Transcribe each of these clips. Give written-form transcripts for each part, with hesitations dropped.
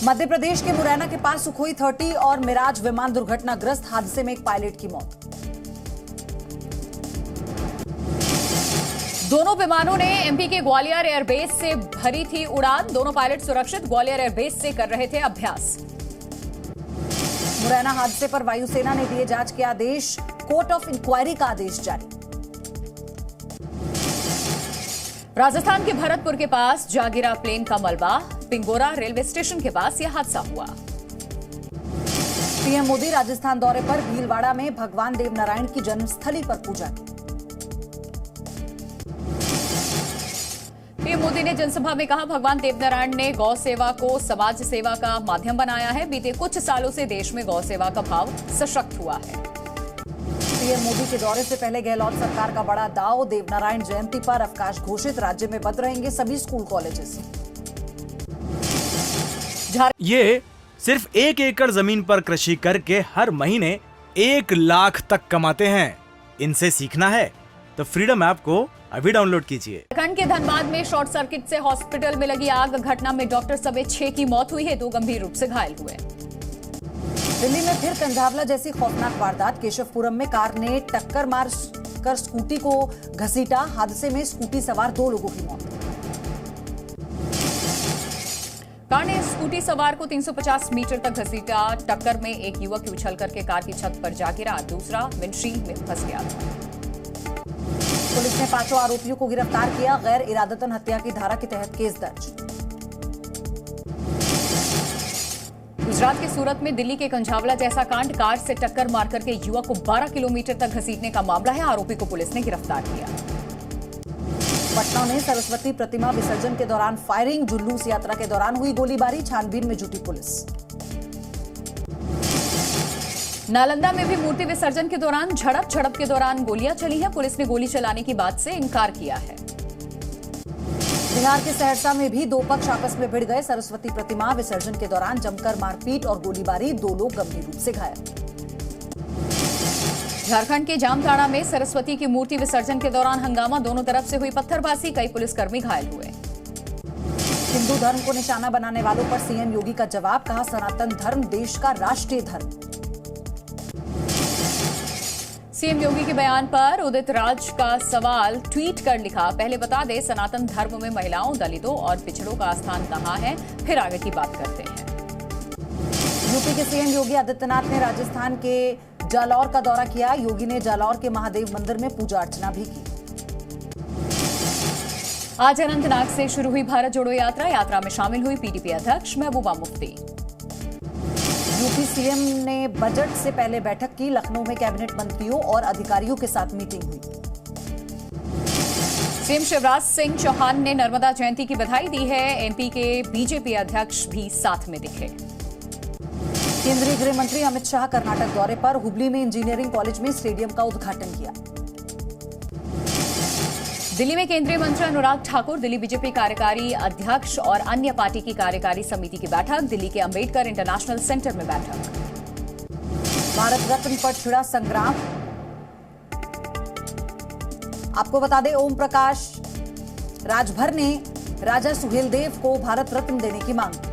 मध्य प्रदेश के मुरैना के पास सुखोई 30 और मिराज विमान दुर्घटनाग्रस्त, हादसे में एक पायलट की मौत। दोनों विमानों ने एमपी के ग्वालियर एयरबेस से भरी थी उड़ान। दोनों पायलट सुरक्षित ग्वालियर एयरबेस से कर रहे थे अभ्यास। मुरैना हादसे पर वायुसेना ने दिए जांच के आदेश, कोर्ट ऑफ इंक्वायरी का आदेश जारी। राजस्थान के भरतपुर के पास जा गिरा प्लेन का मलबा, पिंगोरा रेलवे स्टेशन के पास यह हादसा हुआ। पीएम मोदी राजस्थान दौरे पर भीलवाड़ा में भगवान देवनारायण की जन्मस्थली पर पूजा की। पीएम मोदी ने जनसभा में कहा, भगवान देवनारायण ने गौ सेवा को समाज सेवा का माध्यम बनाया है। बीते कुछ सालों से देश में गौ सेवा का भाव सशक्त हुआ है। पीएम मोदी के दौरे से पहले गहलोत सरकार का बड़ा दाव, देवनारायण जयंती पर अवकाश घोषित, राज्य में बंद रहेंगे सभी स्कूल कॉलेजेस। ये सिर्फ 1 एकड़ जमीन पर कृषि करके हर महीने 1 लाख तक कमाते हैं। इनसे सीखना है तो फ्रीडम ऐप को अभी डाउनलोड कीजिए। उत्तराखंड के धनबाद में शॉर्ट सर्किट से हॉस्पिटल में लगी आग, घटना में डॉक्टर समेत 6 की मौत हुई है, 2 गंभीर रूप से घायल हुए। दिल्ली में फिर कंझावला जैसी खौफनाक वारदात, केशवपुरम में कार ने टक्कर मार कर स्कूटी को घसीटा, हादसे में स्कूटी सवार 2 लोगों की मौत। कार ने स्कूटी सवार को 350 मीटर तक घसीटा, टक्कर में एक युवक उछल करके कार की छत पर जा गिरा, दूसरा विंडशील्ड में फंस गया था। पुलिस ने 5 आरोपियों को गिरफ्तार किया, गैर इरादतन हत्या की धारा के तहत केस दर्ज। गुजरात के सूरत में दिल्ली के कंझावला जैसा कांड, कार से टक्कर मारकर के युवक को 12 किलोमीटर तक घसीटने का मामला है, आरोपी को पुलिस ने गिरफ्तार किया। पटना में सरस्वती प्रतिमा विसर्जन के दौरान फायरिंग, जुलूस यात्रा के दौरान हुई गोलीबारी, छानबीन में जुटी पुलिस। नालंदा में भी मूर्ति विसर्जन के दौरान झड़प के दौरान गोलियां चली हैं, पुलिस ने गोली चलाने की बात से इनकार किया है। बिहार के सहरसा में भी 2 पक्ष आपस में भिड़ गए, सरस्वती प्रतिमा विसर्जन के दौरान जमकर मारपीट और गोलीबारी, 2 लोग गंभीर रूप से घायल। झारखंड के जामताड़ा में सरस्वती की मूर्ति विसर्जन के दौरान हंगामा, दोनों तरफ से हुई पत्थरबाजी, कई पुलिसकर्मी घायल हुए। हिंदू धर्म को निशाना बनाने वालों पर सीएम योगी का जवाब, कहा सनातन धर्म देश का राष्ट्रीय धर्म। सीएम योगी के बयान पर उदित राज का सवाल ट्वीट कर लिखा, पहले बता दे सनातन धर्म में महिलाओं, दलितों और पिछड़ों का स्थान कहां है, फिर आगे की बात करते हैं। यूपी के सीएम योगी आदित्यनाथ ने राजस्थान के जालौर का दौरा किया, योगी ने जालौर के महादेव मंदिर में पूजा अर्चना भी की। आज अनंतनाग से शुरू हुई भारत जोड़ो यात्रा, यात्रा में शामिल हुई पीडीपी अध्यक्ष महबूबा मुफ्ती। यूपी सीएम ने बजट से पहले बैठक की, लखनऊ में कैबिनेट मंत्रियों और अधिकारियों के साथ मीटिंग हुई। सीएम शिवराज सिंह चौहान ने नर्मदा जयंती की बधाई दी है, एमपी के बीजेपी अध्यक्ष भी साथ में दिखे। केंद्रीय गृह मंत्री अमित शाह कर्नाटक दौरे पर, हुबली में इंजीनियरिंग कॉलेज में स्टेडियम का उद्घाटन किया। दिल्ली में केंद्रीय मंत्री अनुराग ठाकुर, दिल्ली बीजेपी कार्यकारी अध्यक्ष और अन्य पार्टी की कार्यकारी समिति की बैठक, दिल्ली के अंबेडकर इंटरनेशनल सेंटर में बैठक। भारत रत्न पर छिड़ा संग्राम, आपको बता दें ओम प्रकाश राजभर ने राजा सुहेलदेव को भारत रत्न देने की मांग।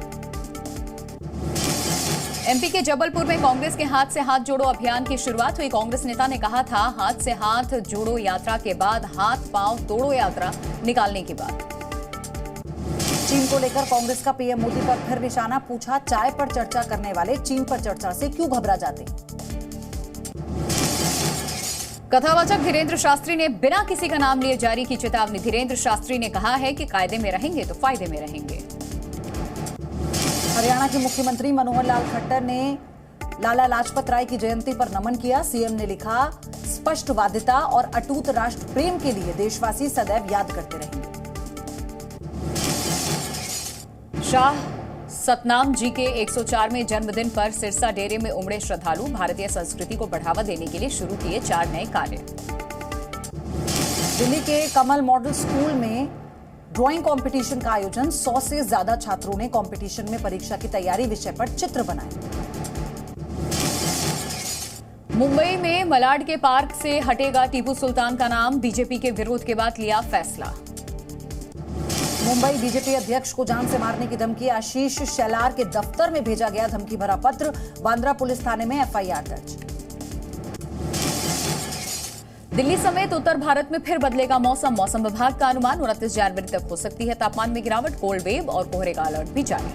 एमपी के जबलपुर में कांग्रेस के हाथ से हाथ जोड़ो अभियान की शुरुआत हुई, कांग्रेस नेता ने कहा था, हाथ से हाथ जोड़ो यात्रा के बाद हाथ पांव तोड़ो यात्रा निकालने की बात। चीन को लेकर कांग्रेस का पीएम मोदी पर फिर निशाना, पूछा चाय पर चर्चा करने वाले चीन पर चर्चा से क्यों घबरा जाते। कथावाचक धीरेन्द्र शास्त्री ने बिना किसी का नाम लिए जारी की चेतावनी, धीरेन्द्र शास्त्री ने कहा है कि कायदे में रहेंगे तो फायदे में रहेंगे। हरियाणा के मुख्यमंत्री मनोहर लाल खट्टर ने लाला लाजपत राय की जयंती पर नमन किया, सीएम ने लिखा, स्पष्टवादिता और अटूट राष्ट्र प्रेम के लिए देशवासी सदैव याद करते रहेंगे। शाह सतनाम जी के 104वें जन्मदिन पर सिरसा डेरे में उमड़े श्रद्धालु, भारतीय संस्कृति को बढ़ावा देने के लिए शुरू किए 4 नए कार्य। दिल्ली के कमल मॉडल स्कूल में ड्राइंग कंपटीशन का आयोजन, 100 से ज्यादा छात्रों ने कंपटीशन में परीक्षा की तैयारी विषय पर चित्र बनाए। मुंबई में मलाड के पार्क से हटेगा टीपू सुल्तान का नाम, बीजेपी के विरोध के बाद लिया फैसला। मुंबई बीजेपी अध्यक्ष को जान से मारने की धमकी, आशीष शेलार के दफ्तर में भेजा गया धमकी भरा पत्र, बांद्रा पुलिस थाने में एफआईआर दर्ज। दिल्ली समेत उत्तर भारत में फिर बदलेगा मौसम, मौसम विभाग का अनुमान 29 जनवरी तक हो सकती है तापमान में गिरावट, कोल्ड वेव और कोहरे का अलर्ट भी जारी।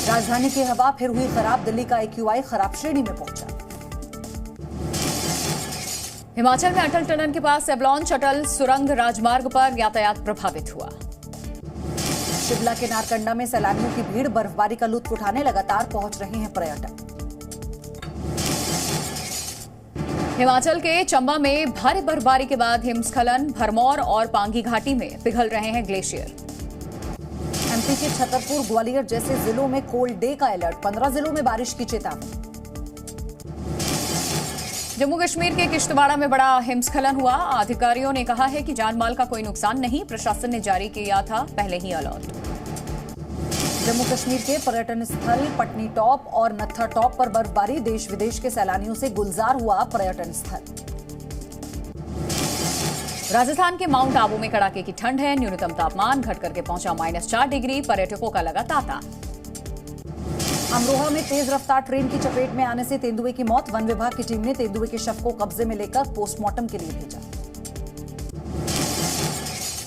राजधानी की हवा फिर हुई खराब, दिल्ली का AQI खराब श्रेणी में पहुंचा। हिमाचल में अटल टनल के पास एवलांच अटल सुरंग राजमार्ग पर यातायात प्रभावित हुआ। शिमला के नारकंडा में सैलानियों की भीड़, बर्फबारी का लुत्फ उठाने लगातार पहुंच रहे हैं पर्यटक। हिमाचल के चंबा में भारी बर्फबारी के बाद हिमस्खलन, भरमौर और पांगी घाटी में पिघल रहे हैं ग्लेशियर। एमपी के छतरपुर, ग्वालियर जैसे जिलों में कोल्ड डे का अलर्ट, 15 जिलों में बारिश की चेतावनी। जम्मू कश्मीर के किश्तवाड़ा में बड़ा हिमस्खलन हुआ, अधिकारियों ने कहा है कि जानमाल का कोई नुकसान नहीं, प्रशासन ने जारी किया था पहले ही अलर्ट। जम्मू कश्मीर के पर्यटन स्थल पटनी टॉप और नत्था टॉप पर बर्फबारी, देश विदेश के सैलानियों से गुलजार हुआ पर्यटन स्थल। राजस्थान के माउंट आबू में कड़ाके की ठंड है, न्यूनतम तापमान घट करके पहुंचा -4 डिग्री, पर्यटकों का लगा तांता। अमरोहा में तेज रफ्तार ट्रेन की चपेट में आने से तेंदुए की मौत, वन विभाग की टीम ने तेंदुए के शव को कब्जे में लेकर पोस्टमार्टम के लिए भेजा।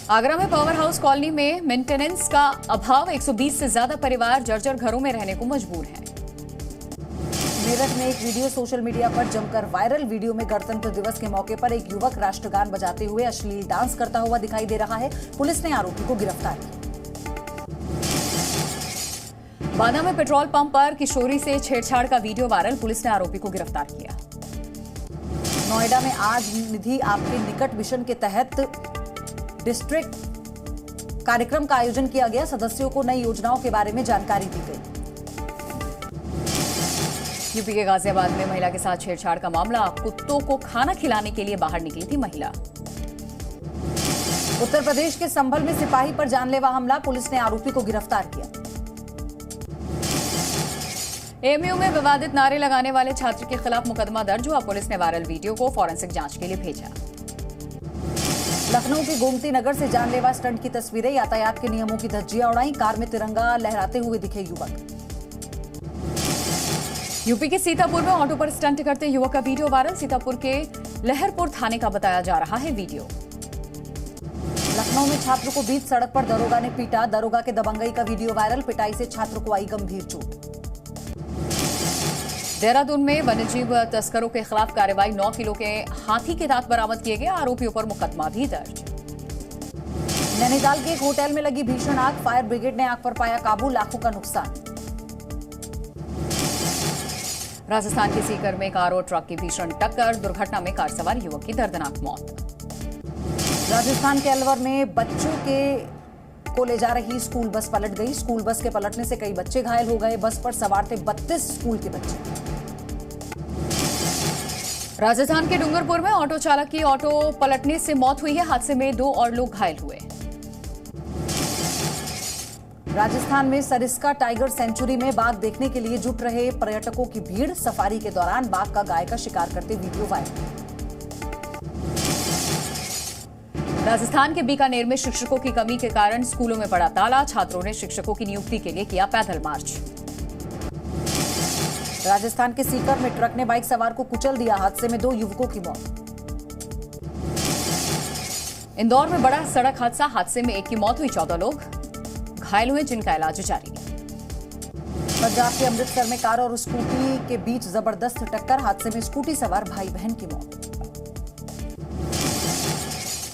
आगरा में पावर हाउस कॉलोनी में मेंटेनेंस का अभाव, 120 से ज्यादा परिवार जर्जर घरों में रहने को मजबूर हैं। मेरठ में एक वीडियो सोशल मीडिया पर जमकर वायरल, वीडियो में गणतंत्र दिवस के मौके पर एक युवक राष्ट्रगान बजाते हुए अश्लील डांस करता हुआ दिखाई दे रहा है, पुलिस ने आरोपी को गिरफ्तार किया। बांदा में पेट्रोल पंप पर किशोरी से छेड़छाड़ का वीडियो वायरल, पुलिस ने आरोपी को गिरफ्तार किया। नोएडा में आज निधि आपके निकट मिशन के तहत डिस्ट्रिक्ट कार्यक्रम का आयोजन किया गया, सदस्यों को नई योजनाओं के बारे में जानकारी दी गई। यूपी के गाजियाबाद में महिला के साथ छेड़छाड़ का मामला, कुत्तों को खाना खिलाने के लिए बाहर निकली थी महिला। उत्तर प्रदेश के संभल में सिपाही पर जानलेवा हमला, पुलिस ने आरोपी को गिरफ्तार किया। एएमयू में विवादित नारे लगाने वाले छात्र के खिलाफ मुकदमा दर्ज हुआ, पुलिस ने वायरल वीडियो को फॉरेंसिक जांच के लिए भेजा। लखनऊ के गोमती नगर से जानलेवा स्टंट की तस्वीरें, यातायात के नियमों की धज्जियां उड़ाई, कार में तिरंगा लहराते हुए दिखे युवक। यूपी के सीतापुर में ऑटो पर स्टंट करते युवक का वीडियो वायरल, सीतापुर के लहरपुर थाने का बताया जा रहा है वीडियो। लखनऊ में छात्र को बीच सड़क पर दरोगा ने पीटा, दरोगा के दबंगई का वीडियो वायरल, पिटाई से छात्र को आई गंभीर चोट। देहरादून में वन्यजीव तस्करों के खिलाफ कार्रवाई, 9 किलो के हाथी के दांत बरामद किए गए, आरोपियों पर मुकदमा भी दर्ज। नैनीताल के एक होटल में लगी भीषण आग, फायर ब्रिगेड ने आग पर पाया काबू, लाखों का नुकसान। राजस्थान के सीकर में कार और ट्रक की भीषण टक्कर, दुर्घटना में कार सवार युवक की दर्दनाक मौत। राजस्थान के अलवर में बच्चों को ले जा रही स्कूल बस पलट गई, स्कूल बस के पलटने से कई बच्चे घायल हो गए, बस पर सवार थे 32 स्कूल के बच्चे। राजस्थान के डूंगरपुर में ऑटो चालक की ऑटो पलटने से मौत हुई है, हादसे में 2 और लोग घायल हुए। राजस्थान में सरिस्का टाइगर सेंचुरी में बाघ देखने के लिए जुट रहे पर्यटकों की भीड़, सफारी के दौरान बाघ का गाय का शिकार करते वीडियो वायरल। राजस्थान के बीकानेर में शिक्षकों की कमी के कारण स्कूलों में पड़ा ताला, छात्रों ने शिक्षकों की नियुक्ति के लिए किया पैदल मार्च। राजस्थान के सीकर में ट्रक ने बाइक सवार को कुचल दिया, हादसे में 2 युवकों की मौत। इंदौर में बड़ा सड़क हादसा, हादसे में 1 की मौत हुई, 14 लोग घायल हुए जिनका इलाज जारी। पंजाब के अमृतसर में कार और स्कूटी के बीच जबरदस्त टक्कर, हादसे में स्कूटी सवार भाई बहन की मौत।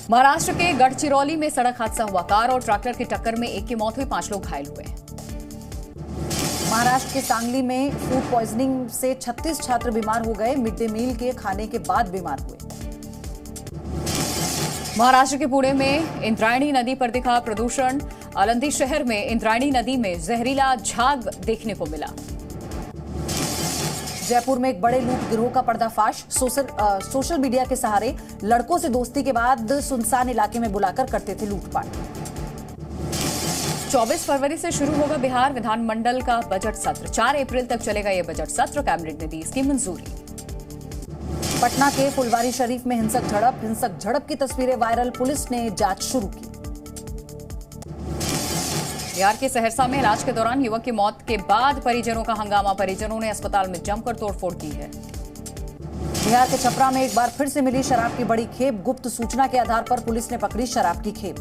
महाराष्ट्र के गढ़चिरौली में सड़क हादसा हुआ, कार और ट्रैक्टर की टक्कर में 1 की मौत हुई, 5 लोग घायल हुए। महाराष्ट्र के सांगली में फूड पॉइजनिंग से 36 छात्र बीमार हो गए, मिड डे मील के खाने के बाद बीमार हुए। महाराष्ट्र के पुणे में इंद्रायणी नदी पर दिखा प्रदूषण, आलंदी शहर में इंद्रायणी नदी में जहरीला झाग देखने को मिला। जयपुर में एक बड़े लूट गिरोह का पर्दाफाश, सोशल मीडिया के सहारे लड़कों से दोस्ती के बाद सुनसान इलाके में बुलाकर करते थे लूटपाट। 24 फरवरी से शुरू होगा बिहार विधानमंडल का बजट सत्र, 4 अप्रैल तक चलेगा यह बजट सत्र, कैबिनेट ने दी इसकी मंजूरी। पटना के फुलवारी शरीफ में हिंसक झड़प की तस्वीरें वायरल, पुलिस ने जांच शुरू की। बिहार के सहरसा में इलाज के दौरान युवक की मौत के बाद परिजनों का हंगामा। परिजनों ने अस्पताल में जमकर तोड़फोड़ की है। बिहार के छपरा में एक बार फिर से मिली शराब की बड़ी खेप। गुप्त सूचना के आधार पर पुलिस ने पकड़ी शराब की खेप।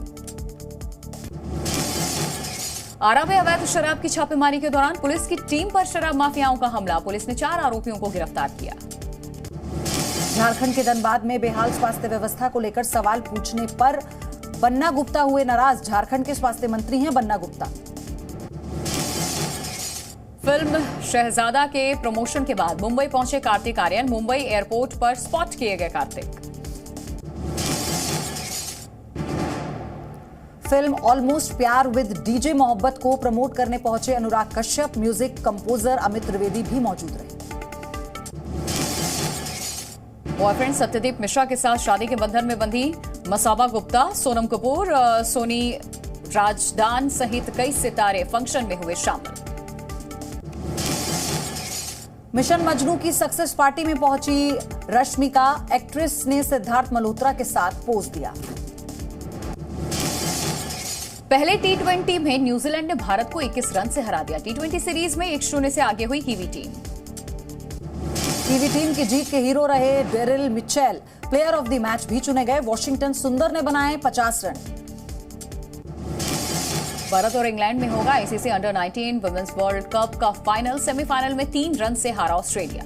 आरा में अवैध शराब की छापेमारी के दौरान पुलिस की टीम पर शराब माफियाओं का हमला। पुलिस ने 4 आरोपियों को गिरफ्तार किया। झारखंड के धनबाद में बेहाल स्वास्थ्य व्यवस्था को लेकर सवाल पूछने पर बन्ना गुप्ता हुए नाराज। झारखंड के स्वास्थ्य मंत्री हैं बन्ना गुप्ता। फिल्म शहजादा के प्रमोशन के बाद मुंबई पहुंचे कार्तिक आर्यन। मुंबई एयरपोर्ट पर स्पॉट किए गए कार्तिक। फिल्म ऑलमोस्ट प्यार विद डीजे मोहब्बत को प्रमोट करने पहुंचे अनुराग कश्यप। म्यूजिक कंपोजर अमित त्रिवेदी भी मौजूद रहे। बॉयफ्रेंड सत्यदीप मिश्रा के साथ शादी के बंधन में बंधी मसाबा गुप्ता। सोनम कपूर, सोनी राजदान सहित कई सितारे फंक्शन में हुए शामिल। मिशन मजनू की सक्सेस पार्टी में पहुंची रश्मिका। एक्ट्रेस ने सिद्धार्थ मल्होत्रा के साथ पोज दिया। पहले टी20 में न्यूजीलैंड ने भारत को 21 रन से हरा दिया। टी20 सीरीज में 1-0 से आगे हुई कीवी टीम। कीवी टीम की जीत के हीरो रहे Daryl Mitchell. Player of the match भी चुने गए। वॉशिंगटन सुंदर ने बनाए 50 रन। भारत और इंग्लैंड में होगा ICC under nineteen women's World Cup का फाइनल। सेमीफाइनल में 3 रन से हारा ऑस्ट्रेलिया।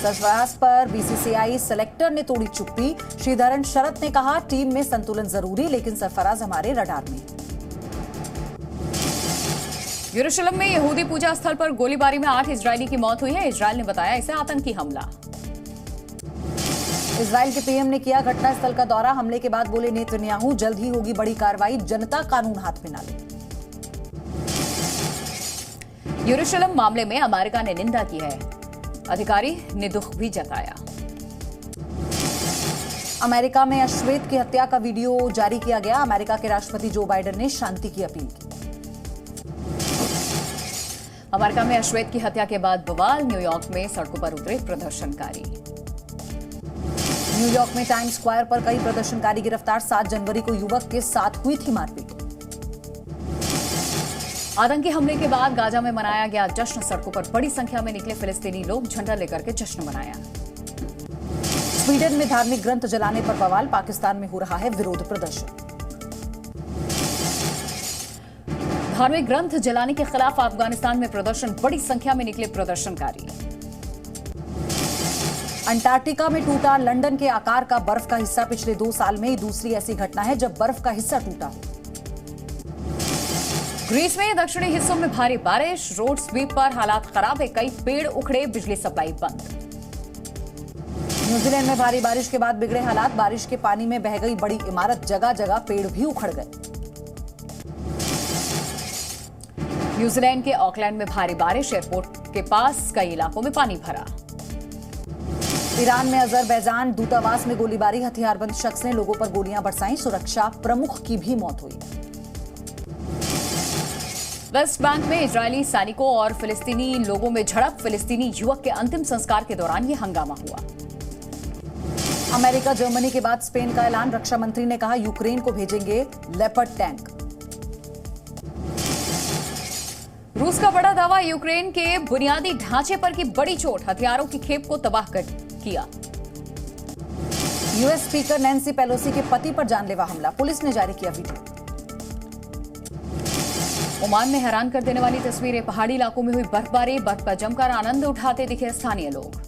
सरफराज पर बीसीसीआई सेलेक्टर ने तोड़ी चुप्पी। श्रीधरन शरत ने कहा टीम में संतुलन जरूरी, लेकिन सरफराज हमारे रडार में। यरूशलेम में यहूदी पूजा स्थल पर गोलीबारी में 8 इजरायली की मौत हुई है। इजरायल ने बताया इसे आतंकी हमला। इजरायल के पीएम ने किया घटनास्थल का दौरा। हमले के बाद बोले नेतन्याहू जल्द ही होगी बड़ी कार्रवाई, जनता कानून हाथ में ना ले। यरूशलेम मामले में अमेरिका ने निंदा की है। अधिकारी ने दुख भी जताया। अमेरिका में अश्वेत की हत्या का वीडियो जारी किया गया। अमेरिका के राष्ट्रपति जो बाइडेन ने शांति की अपील की। अमेरिका में अश्वेत की हत्या के बाद बवाल। न्यूयॉर्क में सड़कों पर उतरे प्रदर्शनकारी। न्यूयॉर्क में टाइम्स स्क्वायर पर कई प्रदर्शनकारी गिरफ्तार। 7 जनवरी को युवक के साथ हुई थी मारपीट। आतंकी हमले के बाद गाजा में मनाया गया जश्न। सड़कों पर बड़ी संख्या में निकले फिलिस्तीनी लोग। झंडा लेकर के जश्न मनाया। स्वीडन में धार्मिक ग्रंथ जलाने पर बवाल। पाकिस्तान में हो रहा है विरोध प्रदर्शन। धार्मिक ग्रंथ जलाने के खिलाफ अफगानिस्तान में प्रदर्शन। बड़ी संख्या में निकले प्रदर्शनकारी। अंटार्कटिका में टूटा लंदन के आकार का बर्फ का हिस्सा। पिछले 2 साल में दूसरी ऐसी घटना है जब बर्फ का हिस्सा टूटा हो। ग्रीस में दक्षिणी हिस्सों में भारी बारिश। रोड स्वीप पर हालात खराब है। कई पेड़ उखड़े, बिजली सप्लाई बंद। न्यूजीलैंड में भारी बारिश के बाद बिगड़े हालात। बारिश के पानी में बह गई बड़ी इमारत। जगह जगह पेड़ भी उखड़ गए। न्यूजीलैंड के ऑकलैंड में भारी बारिश। एयरपोर्ट के पास कई इलाकों में पानी भरा। ईरान में अजरबैजान दूतावास में गोलीबारी। हथियारबंद शख्स ने लोगों पर गोलियां बरसाई। सुरक्षा प्रमुख की भी मौत हुई। वेस्ट बैंक में इजरायली सैनिकों और फिलिस्तीनी लोगों में झड़प। फिलिस्तीनी युवक के अंतिम संस्कार के दौरान यह हंगामा हुआ। अमेरिका जर्मनी के बाद स्पेन का ऐलान। रक्षा मंत्री ने कहा यूक्रेन को भेजेंगे लेपर्ड टैंक। रूस का बड़ा दावा। यूक्रेन के बुनियादी ढांचे पर की बड़ी चोट। हथियारों की खेप को तबाह कर किया। यूएस स्पीकर नैन्सी पेलोसी के पति पर जानलेवा हमला। पुलिस ने जारी किया वीडियो। ओमान में हैरान कर देने वाली तस्वीरें। पहाड़ी इलाकों में हुई बर्फबारी। बर्फ का जमकर आनंद उठाते दिखे स्थानीय लोग।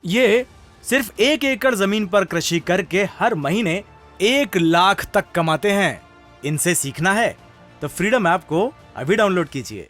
ये सिर्फ 1 एकड़ जमीन पर कृषि करके हर महीने 1 लाख तक कमाते हैं। इनसे सीखना है तो फ्रीडम ऐप को अभी डाउनलोड कीजिए।